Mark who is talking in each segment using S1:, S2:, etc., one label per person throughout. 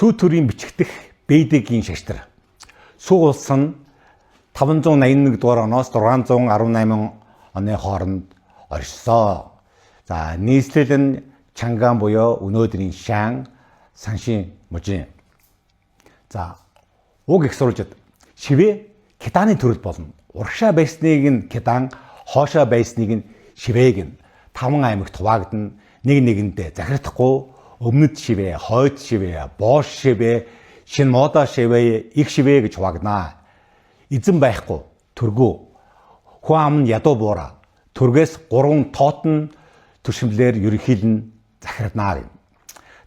S1: Сүү төрийн бичигдэх Бейдэгийн шаштар. Сүү улс нь 581 дугаар оноос 618 оны хооронд оршсон. За нийслэл нь Чанган буюу өнөөдрийн Шан, Саншин мужийн. За уг их сурвалжид шивээ Китаны төрөл болно. Урагшаа байсныг нь Китан, хоошоо байсныг нь шивээг нь 5 аймагт хуваагдана. Нэг нэгэндээ захирдахгүй өмнөд шивээ, хойд шивээ, боош шивээ, шин мода шивээ, их шивээ гэж хуваагдана. Эзэн байхгүй төргөө хүн ам нь ядуу буура төргөөс 3 тоотон төшмлэр ерөнхийлэн захирдана.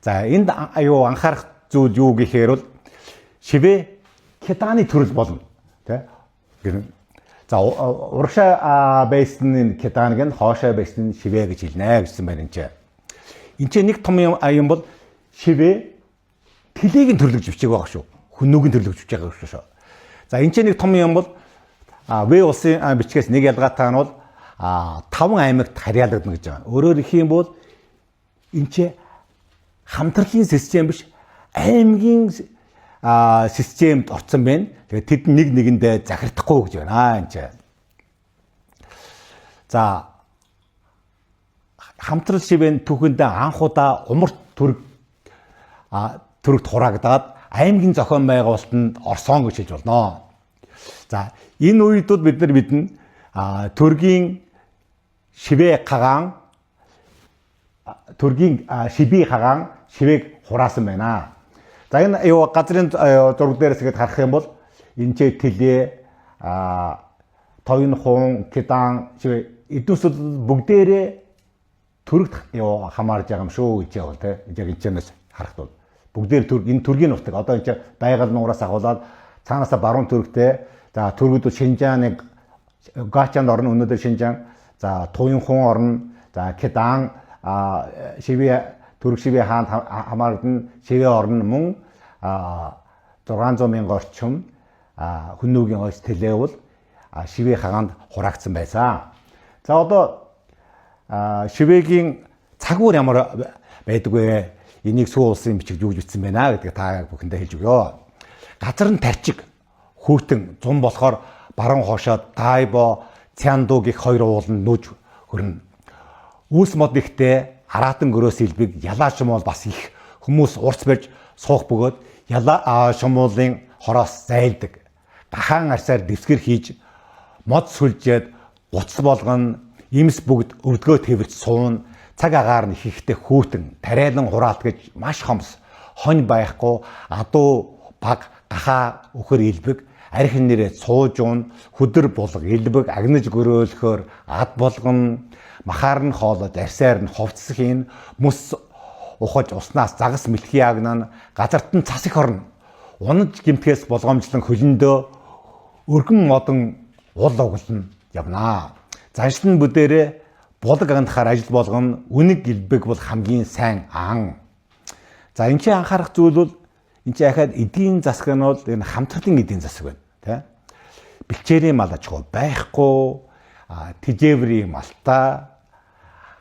S1: За энд аюу анхаарах зүйл юу гэхээр бол шивээ Китаны төрөл болно. Тэ? За урагшаа байсны Китаныг нь хоошоо байсны шивээ гэж хэлнэ гэсэн байна энэ. Энд чинь нэг том юм бол шивээ тэлийг нь төрлөж бичээг байгаа шүү. Хүнүүг нь төрлөж бичээг байгаа шүү. За энэ чинь нэг том юм бол В улсын бичгээс нэг ялгаатай нь бол 5 аймагт харьяалагдана гэж байгаа. Өөрөөр хэлэх юм бол энэ чинь хамтралын систем биш, аймгийн системд орсон байна. Тэгээд тэд нэг нэгэндээ захирдахгүй гэж байна энэ чинь. За хамтрал шивэн түүхэндээ анхудаа умарт төрөгт хураагдаад аймгийн зохион байгуулалтанд орсон гэж хэлж болно. За энэ үед бид төргийн шивээ хагаан төргийн шиби хагаан шивээг хураасан байна. За энэ газрын зураг дээрээс гээд харах юм бол энэ ч тэлээ тойн хуун Китан шивээ эдүүсэл бүгдээрээ төрөгт хамаарж байгаа юм шүү гэж явал тэ яг энэчнээс харахад бол бүгдээр энэ төргийн нутаг одоо энэ байгаль нураас агуулаад цаанаасаа баруун төрөгтэй за төргөд Шинжааныг Гачаанд орно өнөөдөр Шинжаан за Туян хун орно за Китан шивээ төрөг шивээ хаанд хамаардан шивээ орно мөн 600 мянган орчим хүннүүгийн ойс тэлээвэл шивээ хагаанд хураагдсан байсан. За одоо шивээгийн цагуур ямар байдаг вэ? Энийг сүү улсын бичиг юу гэж бичсэн байна гэдгийг та бүхэндээ хэлж өгье. Газар нь тарчиг, хүүтэн, зун болохоор баруун хоошоо Тайбо, Цянду гэх хоёр ууланд нүүж хөрнө. Үүс мод ихтэй хараатан гөрөөс илбэг ялаа шумуул бас их хүмүүс урц барьж суух бөгөөд ялаа шумуулын хороос зайлдаг. Гахаан арсаар дэвсгэр хийж мод сүлжээд гуц болгоно. Имс бүгд өвдгөө тэрвэрч суун цаг агаар нь хийхдээ хүүтэн тариалан хураалт гэж маш хомс хонь байхгүй адуу баг гахаа өхөр илбэг архин нэрээ сууж уун хөдөр булга илбэг агнаж гөрөөлөхөөр ад болгон махаар нь хоолоод арсаар нь ховцсхийн мөс ухаж уснаас загас мэлхий агнаа газарт нь цас их орно унаж гимтгээс болгоомжлон хөлөндөө өргөн модон уул углан явнаа. Заншлан бүдээрээ булаг агнахаар ажил болгоно үнэг илбэг бол хамгийн сайн ан. За энэ чинь анхаарах зүйл бол энэ чинь ахаад эдийн засаг нь бол энэ хамтралын эдийн засаг байна. Тэ? Бэлчээрийн мал аж ахуй байхгүй, тэжээврийн малта,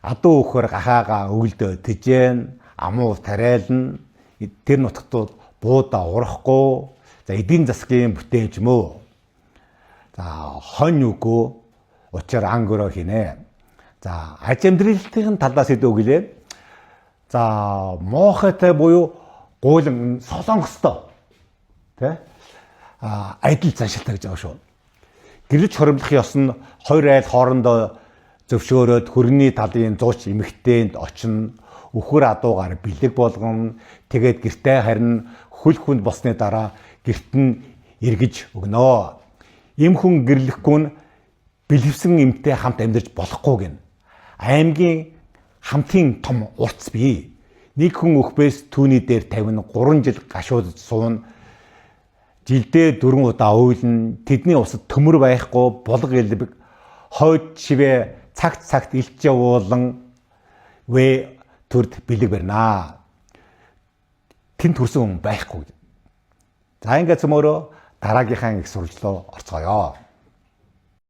S1: адуу өхөр гахаага өглдөө тэжээн, амуу тариална, тэр нутагтууд буудаа урахгүй, за эдийн засгийн бүтээмж мөө. За хонь үгүй учир ангөрөө хийнэ. За аж амьдралтын талаас идэв гэлээ. За моохотой буюу гуйлан солонгостой. Тэ? Адил заншилтай гэж байгаа шүү. Гэрж хоримлох ёс нь хоёр айл хоорондоо зөвшөөрөөд хөрний талын зууч эмэгтэйнд очино. Үхэр адуугаар бэлэг болгоно. Тэгээд гэртээ харин хөл хүнд болсны дараа гэрт нь эргэж өгнө. Им хүн гэрлэхгүй нь бэлэвсэн эмтэй хамт амьдарч болохгүй гин. Аймгийн хамтын том урц бий. Нэг хүн өхбөөс түүний дээр 53 жил гашуудж суун. Жилдээ 4 удаа уйлна. Тэдний усад төмөр байхгүй булга илбэг хойд шивээ цагт илж явуулан вэ төрд бэлэг барина. Тэн төрсөн хүн байхгүй. За ингээд цөмөрөө дараагийнхаа их сурвалжлоо орцгоё.